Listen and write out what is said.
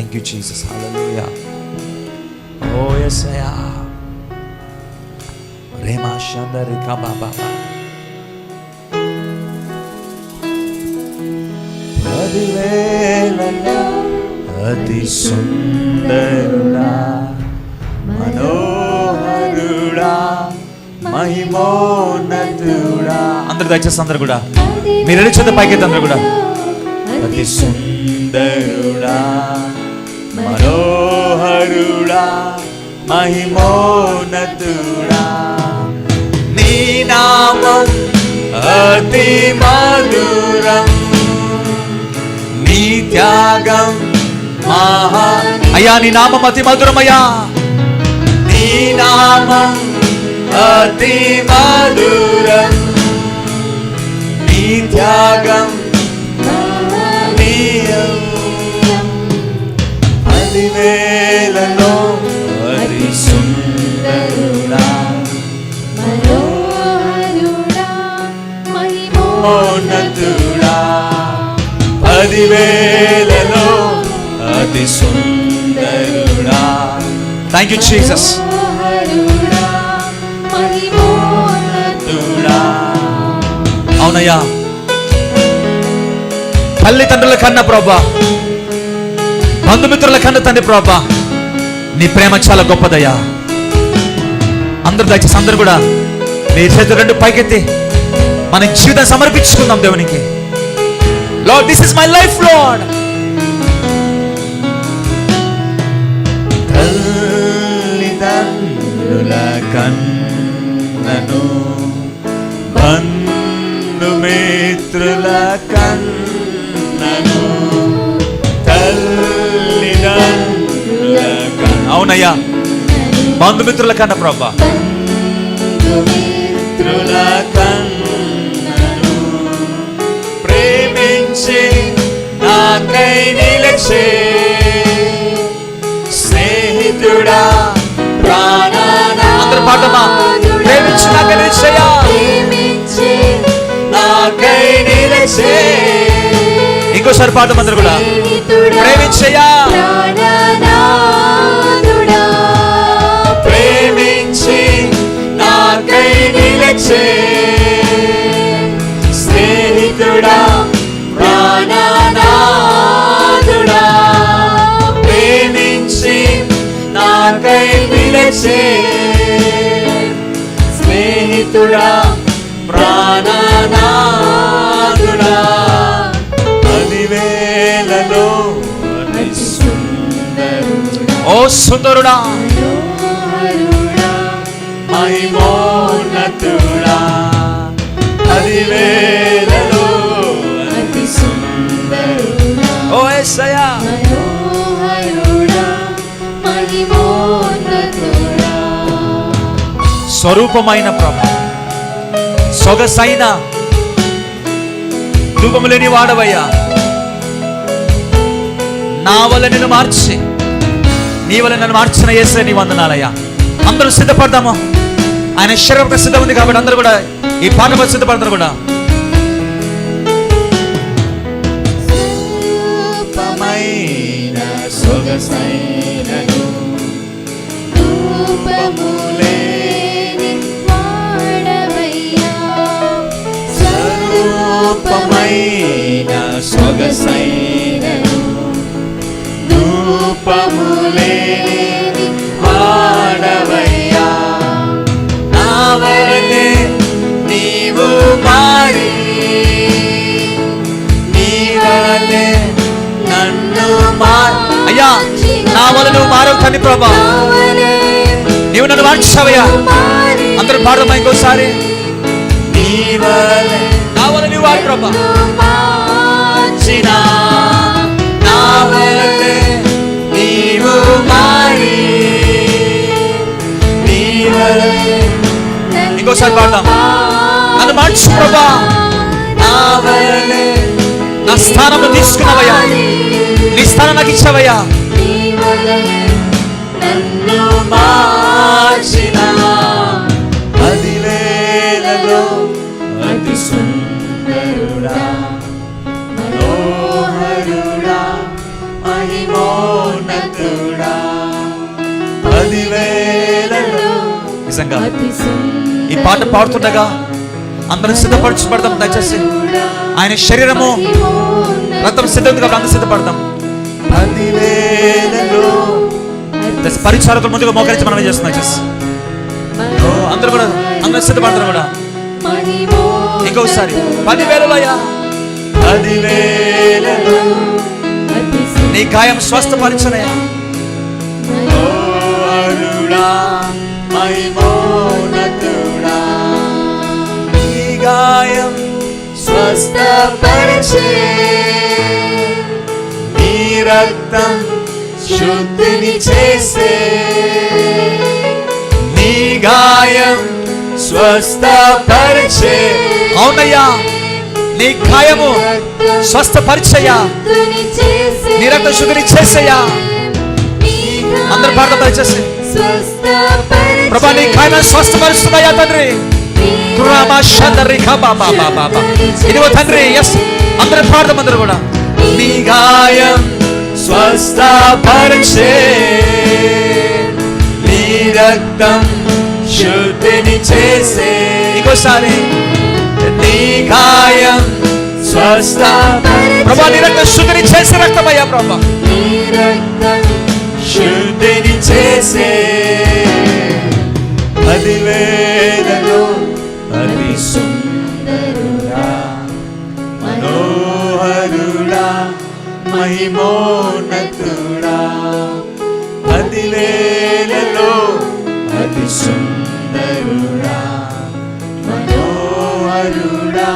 Thank you Jesus. Hallelujah. ఓ యేసయ్యా. రేమా షందరికా బాబా. పదివేలలో అతి సుందరుడా, మనోహరుడా, మహిమోన్నతుడా. అందరు దయచేసి అందరు కూడా మీరు వెళ్ళి పైకి అందరు కూడా. అతి సుందరుడా, మనోహరుడా, మహిమోన్నతుడా, నీ నామం అతి మధురం, నీ త్యాగం మహా. అయ్యా నీ నామం అతి మధురమయ్యా, నీ నామం అతి మధురం, నీ త్యాగం మహనీయం. పదివేలలో అతి సుందరుడా, మనోహరుడా, మహిమోన్నతుడా, పదివేలలో అతి సుందరుడా. Thank you Jesus. అవునయ్యా, తల్లిదండ్రుల కన్నా ప్రభా, బంధుమిత్రుల కన్నా తండ్రి ప్రభా, నీ ప్రేమ చాలా గొప్పదయ్యా. అందరూ దయచేసి అందరూ కూడా మీ చేతులు రెండు పైకెత్తి మన జీవితం సమర్పించుకుందాం దేవునికి. Lord, this is my life lord. తల్లిదండ్రుల కన్నను, బంధుమిత్రుల కన్నను, తల్లిదండ్రుల కన్న. అవునయ్యా, బంధుమిత్రుల కన్న ప్రభా, మిత్రుల కన్నను, ప్రేమించి నాకై నిలిచే స్నేహితుడా, ప్రాణనా. అందరూ పాడమా. ప్రేమించి నాకై నిలిచయ్యా, నాకై నిలిచే. ఇంకోసారి పాడడం అందరూ కూడా. ప్రేమించయ్యా, ప్రేమించి నాకై నిలిచే స్నేహితుడా, ప్రాణనాథుడా, ప్రేమించి నాకై నిలిచే స్నేహితుడా, ప్రాణనాథుడా, పదివేలలో అతి సుందరుడా. ఓ సుందరుడా, మహిమోన్నతుడా, పదివేలలో అతి సుందరుడా. ఓ యేసయ్యా, స్వరూపమైన ప్రభు, సొగసైన రూపము లేని వాడవయ్యా, నా వల్ల నిన్ను మార్చి నీ వల్ల నన్ను మార్చిన యేసయ్యా నీ వందనాలయ్యా. అందరూ సిద్ధపడదాము. ఆయన శరీరం సిద్ధం ఉంది కాబట్టి అందరూ కూడా ఈ పాట సిద్ధపడతారు కూడా. సొగసైనను రూపములేని వాడవయ్యా, స్వరూపమైన సొగసైనను రూపములేని వాడవయ్యా, నా వలె నీవు మారి నీ వలె నన్ను అయ్యా, నా వల్ల నువ్వు మారవు తండ్రి ప్రభా, నీవు నన్ను మార్చావయ్యా. అందరూ పాడమా ఇంకోసారి. నీ వల్ల నా వల్ల నువ్వు మారు ప్రభా, నా వల్ల నీవు మారి నీ వల్ల. ఇంకోసారి పాడదాం. నన్ను మార్చు ప్రభా, నా వల్ల నా స్థానంలో తీసుకున్నావయ్యా, నీ స్థానం నాకు ఇచ్చావయ్యా. నన్ను మార్చిన పదివేలలో అతి సుందరుడా, మనోహరుడా, మహిమోన్నతుడా, మహోన్నతుడా పదివేలలో. నిజంగా ఈ పాట పాడుతుండగా అందరం సిద్ధపరచబడదాం. దయచేసి ఆయన శరీరము రక్తం సిద్ధంగా అందరూ సిద్ధపడదాం. పదివేలలో పరిచారకుల ముందుగా మోకరించి మనం ఏం చేస్తున్నాం. దయచేసి అందరూ కూడా అందరూ సిద్ధపడతారు కూడా. ఇంకొకసారి 10,000 అయ్యా, 10,000 నీ గాయం స్వస్థపరచనయ్యా. మహిమోన్నతుడా నీ గాయం స్వస్థపరచే, నీ రక్తం శుద్ధిని చేసే, నీ గాయం స్వస్థపరచే. అవునయ్యా, నీ గాయము స్వస్థపరిచయ్యా, నీ రక్తం శుద్ధిని చేసయ్యా. అందరూ పాడతాం దయచేసి. ప్రభా నీ గాయం స్వస్థపరుస్తుందయ్యా తండ్రి. ఇదిగో తండ్రి. ఎస్, అందరూ పాడదాం. అందరూ కూడా నీ గాయం స్వస్థపరిచే, నీ రక్తం శుద్ధిని చేసే. ఇంకోసారి నీ గాయం స్వస్థ. ప్రభా నీ రక్తం శుద్ధిని చేసే రక్తమయ్యా. ప్రభా నీ రక్తం శుద్ధిని చేసే, 10,000లో అతి సుందరుడా మనోహరుడా మహిమోన్నతుడా, 10,000లో అతి సుందరుడా మనోహరుడా